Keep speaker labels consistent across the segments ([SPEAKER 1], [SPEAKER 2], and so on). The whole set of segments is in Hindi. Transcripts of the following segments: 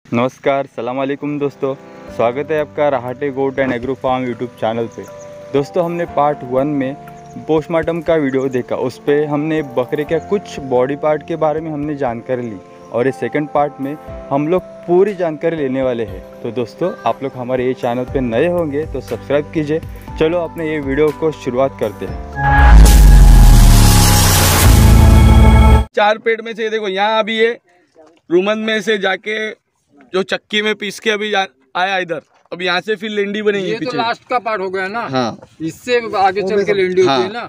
[SPEAKER 1] नमस्कार, सलाम वालेकुम दोस्तों। स्वागत है आपका Rahate goat and agro farm YouTube channel पे। दोस्तों, हमने पार्ट 1 में पोस्टमार्टम का वीडियो देखा। उस पर हमने बकरे के कुछ बॉडी पार्ट के बारे में हमने जानकारी ली और ये सेकंड पार्ट में हम लोग पूरी जानकारी लेने वाले हैं। तो दोस्तों, आप लोग हमारे ये चैनल पे नए होंगे तो सब्सक्राइब कीजिए। चलो अपने ये वीडियो को शुरुआत करते हैं।
[SPEAKER 2] 4 पेड़ में से देखो, यहाँ अभी ये रूमन में से जाके जो चक्की में पीस के अभी आया इधर, अब यहाँ से फिर लेंडी बनेगी।
[SPEAKER 3] ये तो लास्ट का पार्ट हो गया ना।
[SPEAKER 2] हाँ,
[SPEAKER 3] इससे आगे चल के लेंडी होती है ना।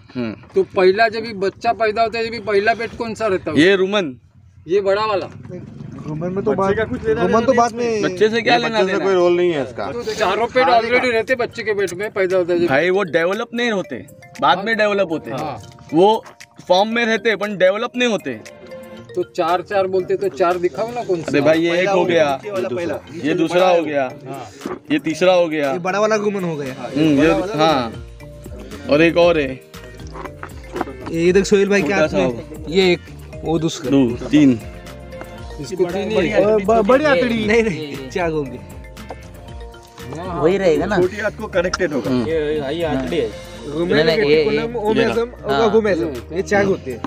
[SPEAKER 3] तो पहला जब भी बच्चा पैदा होता है, जब भी पहला पेट कौन सा रहता है?
[SPEAKER 2] ये रूमन,
[SPEAKER 3] ये बड़ा वाला।
[SPEAKER 4] रूमन में तो बाद में
[SPEAKER 2] बच्चे से क्या लेना देना?
[SPEAKER 4] कोई रोल नहीं है इसका।
[SPEAKER 3] तो चारों पेट ऑलरेडी रहते बच्चे के पेट में पैदा होता है।
[SPEAKER 2] भाई वो डेवलप नहीं होते, बाद में डेवलप होते हैं। वो फॉर्म में रहते पण डेवलप नहीं होते।
[SPEAKER 3] तो 4 बोलते तो 4 दिखाओ ना कौन सा।
[SPEAKER 2] अरे भाई, ये एक हो गया, ये दूसरा हो गया, ये तीसरा हो गया,
[SPEAKER 4] ये बड़ा वाला रूमन हो गया।
[SPEAKER 2] ये हाँ, और एक और है।
[SPEAKER 4] ये देख सोहेल भाई क्या
[SPEAKER 3] ये एक, वो दूसरा,
[SPEAKER 2] 2 3
[SPEAKER 3] इसको 3
[SPEAKER 4] बड़ी आतड़ी नहीं 4 होंगे।
[SPEAKER 5] वही रहेगा ना।
[SPEAKER 4] छोटी हाथ को कनेक्टेड होगा।
[SPEAKER 3] ये आतड़ी है।
[SPEAKER 4] ये 4 होते हैं।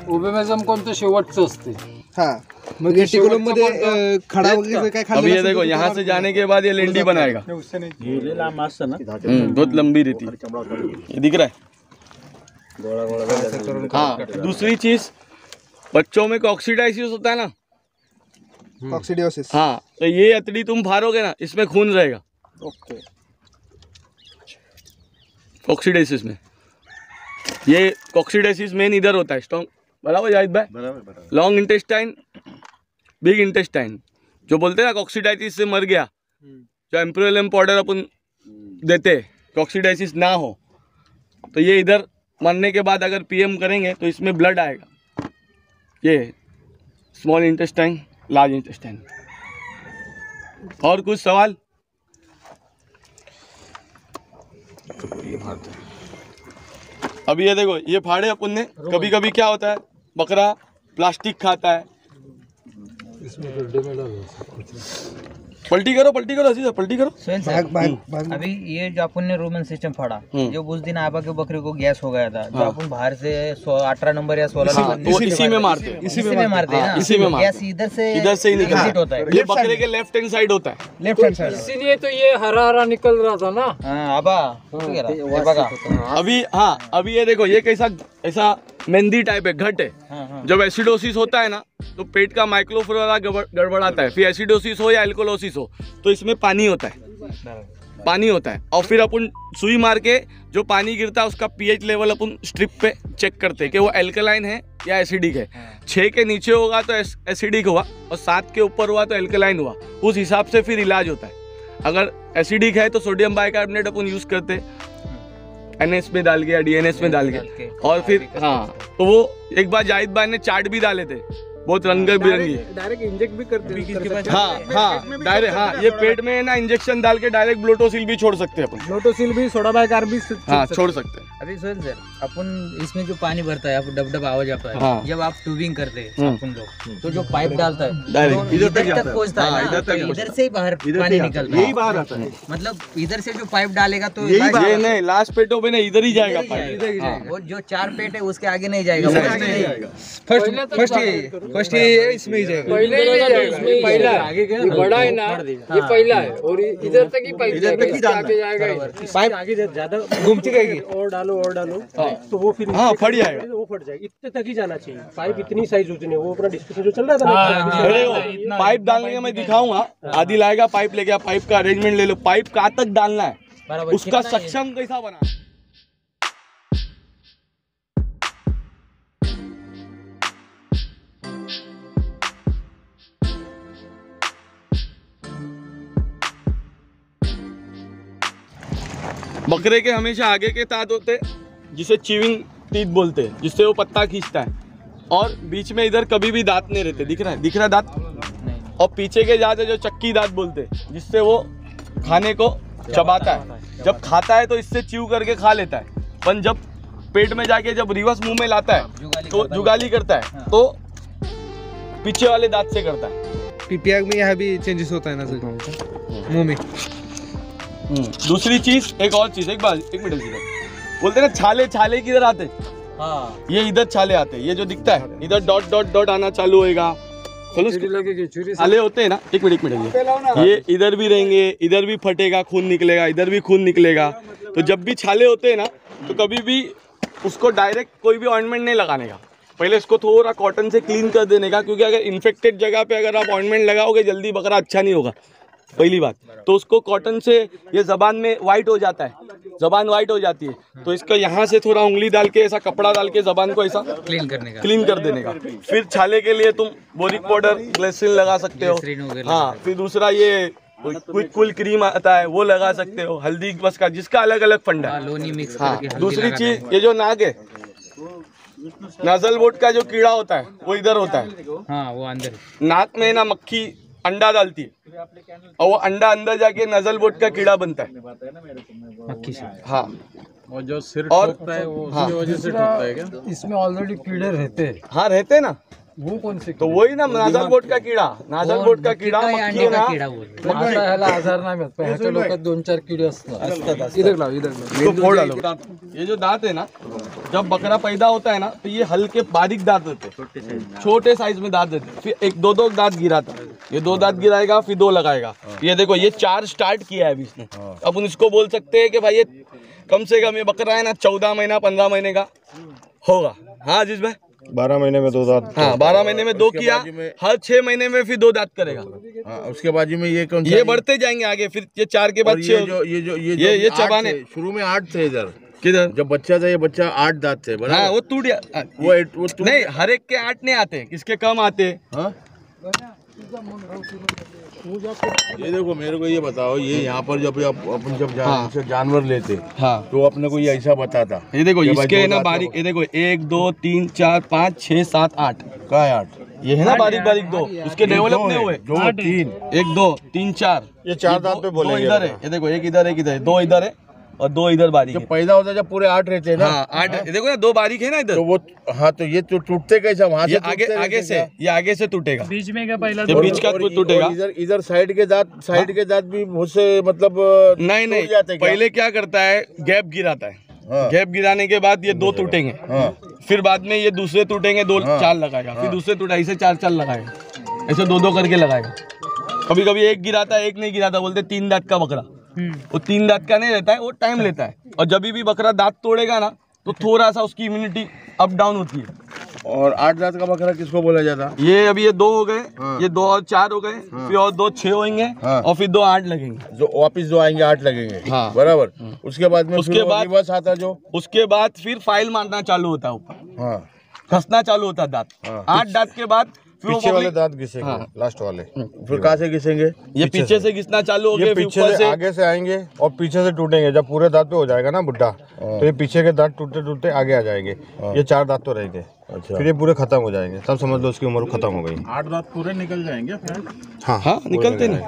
[SPEAKER 3] ओबेमेझम कोणतं शेवटचं असते।
[SPEAKER 4] हाँ, मग रेटिकुलम मध्ये खड़ा वगैरे काय खाल्लं
[SPEAKER 2] अभी ये देखो, यहाँ से जाने के बाद ये लेंडी बनाएगा। बहुत लंबी रहती है, ये दिख रहा है। हाँ, दूसरी चीज, बच्चों में कॉक्सीडाइसिस होता है ना,
[SPEAKER 4] कॉक्सीडियोसिस।
[SPEAKER 2] हाँ, तो ये अतड़ी तुम फाड़ोगे ना, इसमें खून रहेगा।
[SPEAKER 3] ओके।
[SPEAKER 2] कॉक्सीडाइसिस में, ये कॉक्सीडाइसिस मेन इधर होता है, स्ट्रॉन्ग। बराबर जाहिद भाई? लॉन्ग इंटेस्टाइन, बिग इंटेस्टाइन, जो बोलते हैं ना कॉक्सीडाइसिस से मर गया, जो एम्प्रोलियम पाउडर अपन देते, कॉक्सीडाइसिस ना हो, तो ये इधर मरने के बाद अगर पीएम करेंगे तो इसमें ब्लड आएगा। ये स्मॉल इंटेस्टाइन, लार्ज इंटेस्टाइन। और कुछ सवाल? अभी ये देखो, ये फाड़े अपन ने। कभी कभी क्या होता है, बकरा प्लास्टिक खाता है। पलटी करो अजीज, पलटी करो।
[SPEAKER 5] अभी ये जो अपन ने रोमन सिस्टम फाड़ा, जो उस दिन आबा के बकरे को गैस हो गया था, जो अपन बाहर से 18 नंबर या 16 नंबर
[SPEAKER 2] इसी में मारते हैं,
[SPEAKER 5] इसी में मारते हैं।
[SPEAKER 2] इसी में
[SPEAKER 5] गैस इधर से
[SPEAKER 2] ही
[SPEAKER 5] एग्जिट होता है।
[SPEAKER 2] ये बकरे के लेफ्ट हैंड साइड होता है।
[SPEAKER 4] Left hand side.
[SPEAKER 3] इसीलिए तो ये हरा निकल रहा था ना।
[SPEAKER 5] हाँ, आबा ये बघा।
[SPEAKER 2] अभी हाँ, अभी ये देखो, ये कैसा ऐसा मेहंदी टाइप है, घट है। जब एसिडोसिस होता है ना, तो पेट का माइक्रोफ्लोरा गड़बड़ाता है। फिर एसिडोसिस हो या एल्कोलोसिस हो, तो इसमें पानी होता है। और फिर अपन सुई मार के जो पानी गिरता है उसका पीएच लेवल अपन स्ट्रिप पे चेक करते हैं कि वो एल्कलाइन है या एसिडिक है। 6 के नीचे होगा तो एसिडिक हुआ, और 7 के ऊपर हुआ तो एल्कलाइन हुआ। उस हिसाब से फिर इलाज होता है। अगर एसिडिक है तो सोडियम बाइकार्बोनेट अपन यूज करते, NS में डाल के या DNS में डाल के। और फिर हाँ, तो वो एक बार जाहिद भाई ने चार्ट भी डाले थे, बहुत रंग बिरंगी।
[SPEAKER 4] डायरेक्ट इंजेक्ट भी करते हैं।
[SPEAKER 2] हाँ, डायरेक्ट। हाँ, ये पेट में ना इंजेक्शन डाल के डायरेक्ट ब्लोटोसिल भी छोड़ सकते हैं अपन।
[SPEAKER 4] ब्लोटोसिल भी, सोडा बाइकार भी
[SPEAKER 2] छोड़ सकते हैं।
[SPEAKER 5] अभी सोहेल सर, अपन इसमें जो पानी भरता है, डब डब आवाज आता है।
[SPEAKER 2] हाँ।
[SPEAKER 5] जब आप ट्यूबिंग करते हैं अपन लोग, तो जो पाइप डालता है
[SPEAKER 2] डायरेक्ट
[SPEAKER 5] इधर तक पहुंचता है ना, तो इधर से ही बाहर पानी निकलता है।
[SPEAKER 4] यही बाहर आता है।
[SPEAKER 5] मतलब इधर से जो पाइप डालेगा तो
[SPEAKER 2] ये नहीं, लास्ट पेटों पे नहीं, इधर ही जाएगा पाइप।
[SPEAKER 5] वो जो 4 पेट है उसके आगे नहीं जाएगा।
[SPEAKER 4] फर्स्ट ये इसमें ही जाएगा।
[SPEAKER 3] पहले ही जाएगा, इसमें पहला है। ये बड़ा है ना, ये पहला है, और इधर तक ही पाइप जाएगा, इसके आगे जाएगा।
[SPEAKER 4] पाइप आगे ज्यादा घूमती रहेगी। और डालो तो वो फिर
[SPEAKER 2] हाँ, फट जाएगा।
[SPEAKER 6] वो फट जाएगी। इतने तक ही जाना चाहिए। पाइप इतनी साइज होती है। वो अपना डिस्कशन जो चल रहा था
[SPEAKER 2] अरे पाइप डालने का मैं दिखाऊंगा। आदि लाएगा पाइप लेके, पाइप का अरेंजमेंट ले लो। पाइप कहाँ तक डालना है, उसका सक्षम कैसा बना। बकरे के हमेशा आगे के दांत होते, जिसे चिविंग टीथ बोलते हैं, जिससे वो पत्ता खींचता है। और बीच में इधर कभी भी दांत नहीं रहते। दिख रहा है दांत? और पीछे के दांत है जो चक्की दांत बोलते हैं, जिससे वो खाने को चबाता है। जब खाता है तो इससे च्यू करके खा लेता है, पर जब पेट में जाके जब रिवर्स मुंह में लाता है तो जुगाली करता है, तो पीछे वाले दांत से करता है।
[SPEAKER 4] पीपीआर में यहाँ भी चेंजेस होता है नजर मुंह में।
[SPEAKER 2] दूसरी चीज, एक और चीज, एक मिनट बोलते ना छाले, छाले किधर आते? हाँ, ये इधर छाले आते हैं। ये जो दिखता है इधर डॉट डॉट डॉट आना चालू होएगा। चलो छाले होते हैं ना, एक मिनट ये इधर भी रहेंगे, इधर भी फटेगा, खून निकलेगा, इधर भी खून निकलेगा। तो जब भी छाले होते हैं ना, तो कभी भी उसको डायरेक्ट कोई भी ऑइंटमेंट नहीं लगाने का, पहले इसको थोड़ा कॉटन से क्लीन कर देने का, क्योंकि अगर इन्फेक्टेड जगह पे अगर आप ऑइंटमेंट लगाओगे जल्दी बकरा अच्छा नहीं होगा, पहली बात। तो उसको कॉटन से, ये जबान में वाइट हो जाता है, जबान वाइट हो जाती है, तो इसका यहाँ से थोड़ा उंगली डाल के, ऐसा कपड़ा डाल के जबान को ऐसा क्लीन कर देने का। फिर छाले के लिए तुम बोरिक पाउडर, ग्लिसरीन लगा सकते हो। हाँ, फिर दूसरा ये क्विक कूल क्रीम आता है, वो लगा सकते हो। हल्दी बस का, जिसका अलग अलग फंडा है। हाँ, दूसरी चीज, ये जो नाक है, नाजल बोट का जो कीड़ा होता है वो इधर होता है।
[SPEAKER 5] हाँ, वो अंदर
[SPEAKER 2] नाक में ना मक्खी अंडा डालती है, और वो अंडा अंदर जाके नजल बोट का कीड़ा बनता है
[SPEAKER 5] मक्खी से।
[SPEAKER 2] हाँ,
[SPEAKER 7] और जो सिर ठोकता है वो उसकी वजह से ठोकता है क्या?
[SPEAKER 3] इसमें ऑलरेडी कीड़े रहते हैं।
[SPEAKER 2] हाँ रहते ना,
[SPEAKER 3] वो कौन से?
[SPEAKER 2] तो वही ना नाजल बोट का कीड़ा, नाजल बोट का कीड़ा मक्खी है ना।
[SPEAKER 3] ह्याला आजार नाही होत, पण ह्याच्या डोक्यात 2-4 किडे असतात. इधर लाव.
[SPEAKER 2] इसको फोड़ डालो। ये जो दांत है ना, जब बकरा पैदा होता है ना, तो ये हल्के बारीक दांत होते हैं, छोटे साइज में दांत देते हैं। फिर एक दो दांत गिराता है, ये 2 दांत गिराएगा, फिर 2 लगाएगा। ये देखो, ये 4 स्टार्ट किया है अभी इसने। अब इसको बोल सकते हैं कि भाई ये कम से कम, ये बकरा है ना 14 महीना 15 महीने का होगा। हाँ अजीज भाई,
[SPEAKER 8] 12 महीने में 2 दांत।
[SPEAKER 2] हाँ, 12 महीने में 2 किया, हर 6 महीने में फिर 2 दांत करेगा।
[SPEAKER 7] हाँ, उसके बाजू में ये कौन,
[SPEAKER 2] ये बढ़ते जाएंगे आगे, फिर ये 4 के बाद 6। ये चबाने,
[SPEAKER 7] शुरू में 8 थे इधर,
[SPEAKER 2] किधर
[SPEAKER 7] जब बच्चा था ये बच्चा 8 दांत थे।
[SPEAKER 2] हाँ, वो टूट गया।
[SPEAKER 7] वो
[SPEAKER 2] नहीं, हर एक के 8 नहीं आते, किसके कम आते।
[SPEAKER 7] हाँ? ये देखो, मेरे को ये बताओ, ये यहाँ पर जब अपन जब जानवर लेते,
[SPEAKER 2] हाँ,
[SPEAKER 7] तो अपने को ये ऐसा बताता।
[SPEAKER 2] ये देखो
[SPEAKER 7] ये भाई
[SPEAKER 2] इसके
[SPEAKER 7] 2
[SPEAKER 2] है ना
[SPEAKER 7] दांत
[SPEAKER 2] बारीक, ये देखो 1 2 3 4 5 6 7 8
[SPEAKER 7] का है 8,
[SPEAKER 2] ये है ना बारीक बारीक 2, उसके डेवलप नहीं हुए।
[SPEAKER 7] 2 3
[SPEAKER 2] 1 2 3 4,
[SPEAKER 8] ये 4 दांत पे
[SPEAKER 2] 2
[SPEAKER 8] बोलेंगे।
[SPEAKER 2] इधर है, ये देखो 1 इधर 1 इधर, 2 इधर है और 2 इधर बारीक
[SPEAKER 7] जब
[SPEAKER 2] है।
[SPEAKER 7] पैदा होता है जब पूरे 8 रहते हैं ना।
[SPEAKER 2] हाँ 8, ये देखो ना 2 बारीक है ना इधर।
[SPEAKER 7] तो वो, हाँ, तो ये तो टूटते कैसा वहाँ
[SPEAKER 2] ये
[SPEAKER 7] से?
[SPEAKER 2] आगे से, ये आगे से टूटेगा,
[SPEAKER 4] बीच में क्या पहला
[SPEAKER 2] ये बीच का टूटेगा।
[SPEAKER 7] इधर साइड के दांत भी बहुत से, मतलब
[SPEAKER 2] नहीं नहीं, पहले क्या करता है, गैप गिराता है।
[SPEAKER 7] हाँ।
[SPEAKER 2] गैप गिराने के बाद ये 2 टूटेंगे।
[SPEAKER 7] हाँ।
[SPEAKER 2] फिर बाद में ये दूसरे टूटेंगे, 2 4 लगाएगा। फिर दूसरे टूटा, ऐसे 4 4 लगाएगा, ऐसे 2 2 करके लगाएगा। कभी कभी 1 गिराता है, 1 नहीं गिराता, बोलते 3 दांत का बकरा। वो 3 दांत का नहीं रहता है, वो टाइम लेता है। और जब भी बकरा दांत तोड़ेगा ना, तो थोड़ा सा उसकी इम्यूनिटी अप डाउन होती है।
[SPEAKER 7] और 8 दांत का बकरा किसको बोला जाता?
[SPEAKER 2] ये अभी ये 2 हो गए, ये 2 और 4 हो गए, फिर और 2 6 होंगे,
[SPEAKER 7] हाँ।
[SPEAKER 2] और फिर 2 8 लगेंगे।
[SPEAKER 7] जो वापिस जो आएंगे 8 लगेंगे।
[SPEAKER 2] हाँ।
[SPEAKER 7] बराबर। उसके बाद में
[SPEAKER 2] उसके बाद
[SPEAKER 7] बस आता जो,
[SPEAKER 2] उसके बाद फिर फाइल मारना चालू होता है, ऊपर
[SPEAKER 7] हाँ,
[SPEAKER 2] घसना चालू होता है दांत।
[SPEAKER 7] हाँ।
[SPEAKER 2] 8 दांत के बाद फिर वो
[SPEAKER 8] पीछे वाले
[SPEAKER 2] पब्लिक-
[SPEAKER 8] दांत घिसेंगे,
[SPEAKER 2] हाँ।
[SPEAKER 8] लास्ट वाले।
[SPEAKER 7] फिर कहाँ से घिसेंगे?
[SPEAKER 2] ये पीछे से घिसना चालू हो
[SPEAKER 8] ये
[SPEAKER 2] गया, फिर
[SPEAKER 8] पीछे
[SPEAKER 2] ऊपर
[SPEAKER 8] से
[SPEAKER 2] से
[SPEAKER 8] आगे से आएंगे और पीछे से टूटेंगे। जब पूरे दांत पे हो जाएगा ना बुड्ढा, तो ये पीछे के दांत टूटते टूटते आगे आ जाएंगे। ये 4 दांत तो रहेंगे,
[SPEAKER 7] अच्छा।
[SPEAKER 8] फिर ये पूरे खत्म हो जाएंगे, तब समझ लो उसकी उम्र खत्म हो गई।
[SPEAKER 7] 8 दांत पूरे निकल जाएंगे।
[SPEAKER 8] हाँ
[SPEAKER 2] हाँ निकलते नहीं।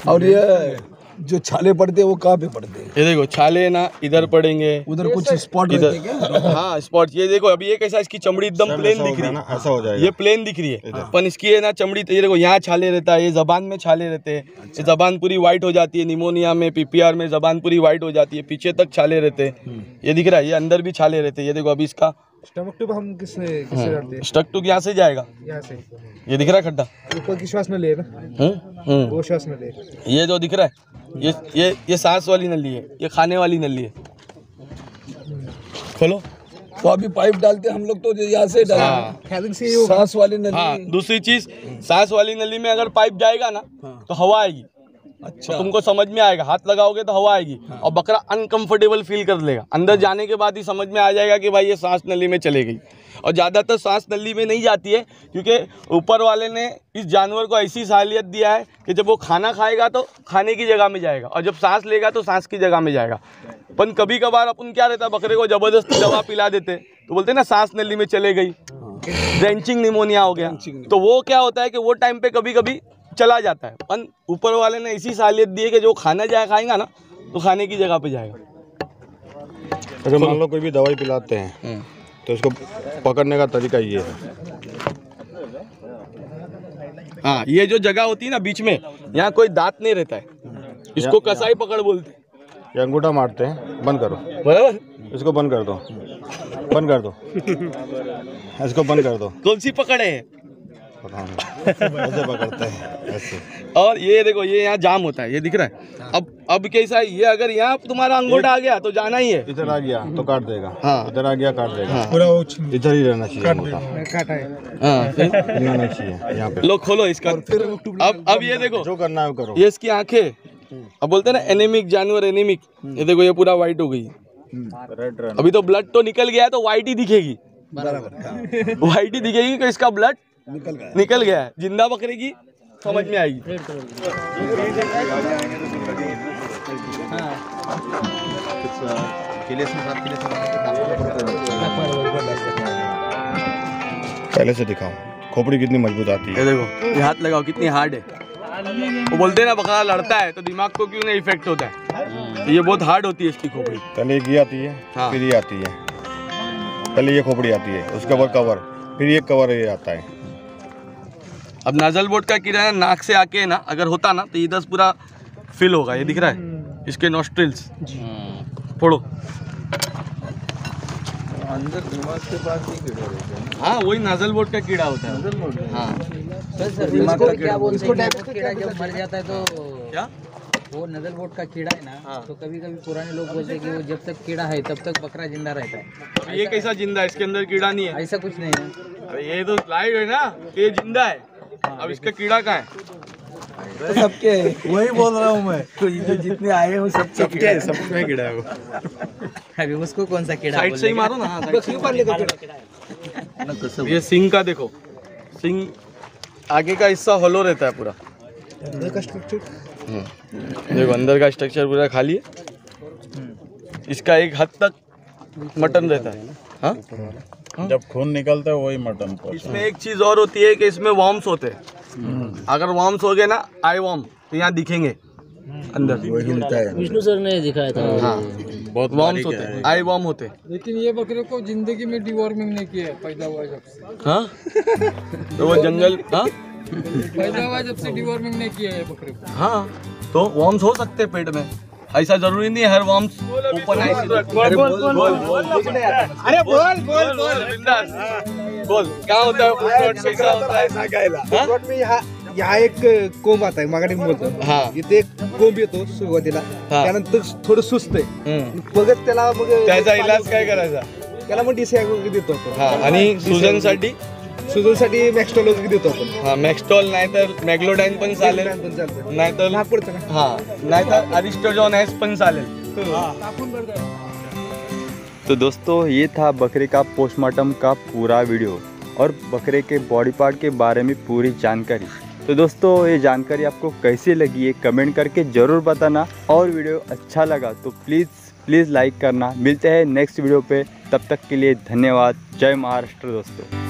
[SPEAKER 9] और ये जो छाले पड़ते हैं वो कहाँ पे पड़ते हैं?
[SPEAKER 2] ये देखो छाले ना इधर पड़ेंगे,
[SPEAKER 9] उधर कुछ स्पॉट
[SPEAKER 2] इधर।
[SPEAKER 9] रहते हैं क्या?
[SPEAKER 2] हाँ स्पॉट, ये देखो अभी ये कैसा, इसकी चमड़ी एकदम
[SPEAKER 8] सब
[SPEAKER 2] प्लेन
[SPEAKER 8] ऐसा हो
[SPEAKER 2] दिख रही
[SPEAKER 8] गया ना,
[SPEAKER 2] है,
[SPEAKER 8] ऐसा हो जाएगा।
[SPEAKER 2] ये प्लेन दिख रही है, पर इसकी है ना चमड़ी, ये देखो यहाँ छाले रहता है, ये जबान में छाले रहते हैं, ये जबान पूरी वाइट हो जाती है। निमोनिया में, पीपीआर में जबान पूरी वाइट हो जाती है, पीछे तक छाले रहते हैं। ये दिख रहा है, ये अंदर भी छाले रहते हैं। ये देखो अभी इसका
[SPEAKER 4] स्टमक ट्यूब हम किससे डालते हैं?
[SPEAKER 2] स्टक टूक यहाँ से जाएगा,
[SPEAKER 4] यहाँ से
[SPEAKER 2] ये दिख रहा है खड्डा।
[SPEAKER 4] ऊपर की श्वास में ले ना, वो श्वास में ले।
[SPEAKER 2] ये जो दिख रहा है, ये सांस वाली नली है, ये खाने वाली नली है। खोलो।
[SPEAKER 9] तो अभी पाइप डालते हैं हम लोग, तो यहाँ से
[SPEAKER 2] हाँ।
[SPEAKER 9] डालेंगे सांस वाली नली।
[SPEAKER 2] हाँ, दूसरी चीज, सांस वाली नली में अगर पाइप जाएगा ना, तो हवा आएगी। अच्छा, तो तुमको समझ में आएगा, हाथ लगाओगे तो हवा आएगी, और बकरा अनकंफर्टेबल फील कर लेगा। अंदर जाने के बाद ही समझ में आ जाएगा कि भाई ये सांस नली में चले गई। और ज़्यादातर सांस नली में नहीं जाती है, क्योंकि ऊपर वाले ने इस जानवर को ऐसी सालियत दिया है कि जब वो खाना खाएगा तो खाने की जगह में जाएगा, और जब सांस लेगा तो सांस की जगह में जाएगा। पर कभी कभार अपन क्या रहता है, बकरे को ज़बरदस्ती दवा पिला देते, तो बोलते हैं ना सांस नली में चले गई, ड्रेंचिंग निमोनिया हो गया। तो वो क्या होता है कि वो टाइम पे कभी कभी चला जाता है, पर ऊपर वाले ने ऐसी सालियत दी है कि जो खाना जाए खाएगा ना, तो खाने की जगह पे जाएगा।
[SPEAKER 8] अगर मान लो कोई भी दवाई पिलाते हैं, तो इसको पकड़ने का तरीका ये है,
[SPEAKER 2] हाँ, ये जो जगह होती है ना बीच में, यहाँ कोई दांत नहीं रहता है, इसको कसाई पकड़ बोलते हैं।
[SPEAKER 8] ये अंगूठा मारते हैं, बंद करो,
[SPEAKER 2] बराबर,
[SPEAKER 8] इसको बंद कर दो, बंद कर दो, इसको बंद कर दो।
[SPEAKER 2] कौन सी पकड़ है?
[SPEAKER 8] पता नहीं, ऐसे पकड़ते हैं ऐसे।
[SPEAKER 2] और ये देखो, ये यहाँ जाम होता है, ये दिख रहा है। अब कैसा है, ये अगर यहाँ तुम्हारा अंगूठा आ गया तो जाना ही है।
[SPEAKER 8] इधर आ गया तो काट देगा,
[SPEAKER 2] हाँ।
[SPEAKER 8] इधर आ गया काट देगा,
[SPEAKER 2] हाँ।
[SPEAKER 8] पूरा इधर ही रहना चाहिए अंगूठा,
[SPEAKER 2] हाँ,
[SPEAKER 8] हिलना नहीं चाहिए यहाँ पे।
[SPEAKER 2] लो खोलो इसका। अब ये देखो,
[SPEAKER 8] जो करना है वो करो।
[SPEAKER 2] ये इसकी आंखें, अब बोलते हैं ना एनीमिक जानवर, एनीमिक। ये देखो, ये पूरा व्हाइट हो गई। अभी तो ब्लड तो निकल गया है, तो व्हाइट ही दिखेगी, व्हाइट ही दिखेगी कि इसका ब्लड निकल गया है। जिंदा बकरे की समझ में आएगी।
[SPEAKER 8] पहले से दिखाओ खोपड़ी कितनी मजबूत आती है।
[SPEAKER 2] ये देखो, ये हाथ लगाओ, कितनी हार्ड है। वो बोलते हैं ना बकरा लड़ता है तो दिमाग को क्यों नहीं इफेक्ट होता है, तो ये बहुत हार्ड होती है इसकी खोपड़ी।
[SPEAKER 8] पहले ये आती है,
[SPEAKER 2] हाँ।
[SPEAKER 8] फिर ये आती है, पहले ये खोपड़ी आती है, उसके बाद कवर, फिर ये कवर ये आता है।
[SPEAKER 2] अब नाजल बोर्ड का कीड़ा है, नाक से आके ना अगर होता ना तो ये 10 पूरा फिल होगा। ये दिख रहा है इसके नॉस्ट्रिल्स, फोड़ो।
[SPEAKER 5] अंदर दिमाग के पास ही कीड़े रहते हैं।
[SPEAKER 2] हाँ, वही नाजल बोर्ड का कीड़ा होता है। हाँ,
[SPEAKER 5] सर दिमाग का क्या बोलते हैं, वो कीड़ा जब मर जाता है तो
[SPEAKER 2] क्या
[SPEAKER 5] वो नजल बोर्ड का कीड़ा है ना, तो कभी कभी पुराने लोग बोलते हैं कि वो जब तक कीड़ा है तब तक बकरा जिंदा रहता है।
[SPEAKER 2] अब ये कैसा जिंदा है, इसके अंदर कीड़ा नहीं है।
[SPEAKER 5] ऐसा कुछ नहीं है।
[SPEAKER 2] अरे ये तो लाइव है ना, ये जिंदा है। अब इसका कीड़ा कहाँ है?
[SPEAKER 9] तो सबके वही बोल रहा हूँ मैं, तो ये जितने आए हैं वो सबके
[SPEAKER 8] सबका कीड़ा है वो।
[SPEAKER 5] अभी उसको कौन सा कीड़ा
[SPEAKER 2] साइड से ही मारो ना। हाँ, ये सिंग का देखो, सिंग आगे का हिस्सा होलो रहता है पूरा। देखो अंदर का स्ट्रक्चर पूरा खाली है। इसका एक हद तक मटन रहता है। हाँ,
[SPEAKER 7] जब खून निकलता है वही मटन पर।
[SPEAKER 2] इसमें एक चीज और होती है कि इसमें वॉर्म्स होते हैं। अगर वॉर्म्स हो गए ना, आई वॉर्म, तो यहाँ दिखेंगे अंदर।
[SPEAKER 3] विष्णु सर ने दिखाया था।
[SPEAKER 2] हाँ, बहुत वॉर्म्स होते हैं, आई वॉर्म होते हैं।
[SPEAKER 3] लेकिन ये बकरे को जिंदगी में डिवॉर्मिंग नहीं किया है, पैदा हुआ जब से।
[SPEAKER 2] हाँ, तो वो जंगल, हाँ
[SPEAKER 3] पैदा हुआ जब से डिवॉर्मिंग नहीं किया है बकरे को।
[SPEAKER 2] हाँ, तो वॉर्म्स हो सकते हैं पेट में, ऐसा जरूरी नहीं है हर वॉर्म्स ओपन है।
[SPEAKER 9] अरे बोल
[SPEAKER 2] बिंदास बोल, क्या होता है, कैसा होता है?
[SPEAKER 9] में यहाँ एक कोंब आता आहे मागाने बोलतो,
[SPEAKER 2] हाँ,
[SPEAKER 9] इथे एक कोंब येतो सुरुवातीला, त्यानंतर थोडं सुस्त आहे, बघत त्याला मग
[SPEAKER 2] त्याचा इलाज काय करायचा?
[SPEAKER 9] त्याला मग डिसॅग देतो आपण।
[SPEAKER 2] हाँ, आणि सुजनसाठी
[SPEAKER 9] सुजनसाठी मॅक्स्टॉल वगैरे देतो आपण।
[SPEAKER 2] हाँ, मॅक्स्टॉल नाही तर मॅग्लोडाइन पण चालेल,
[SPEAKER 9] पण चालतं,
[SPEAKER 2] नाही तर
[SPEAKER 9] महाग पडतं ना।
[SPEAKER 2] हाँ, नाही तर अरिस्टोजॉन एस पण चालेल।
[SPEAKER 1] तो दोस्तों ये था बकरे का पोस्टमार्टम का पूरा वीडियो और बकरे के बॉडी पार्ट के बारे में पूरी जानकारी। तो दोस्तों ये जानकारी आपको कैसी लगी है कमेंट करके ज़रूर बताना, और वीडियो अच्छा लगा तो प्लीज़ लाइक करना। मिलते हैं नेक्स्ट वीडियो पे, तब तक के लिए धन्यवाद। जय महाराष्ट्र दोस्तों।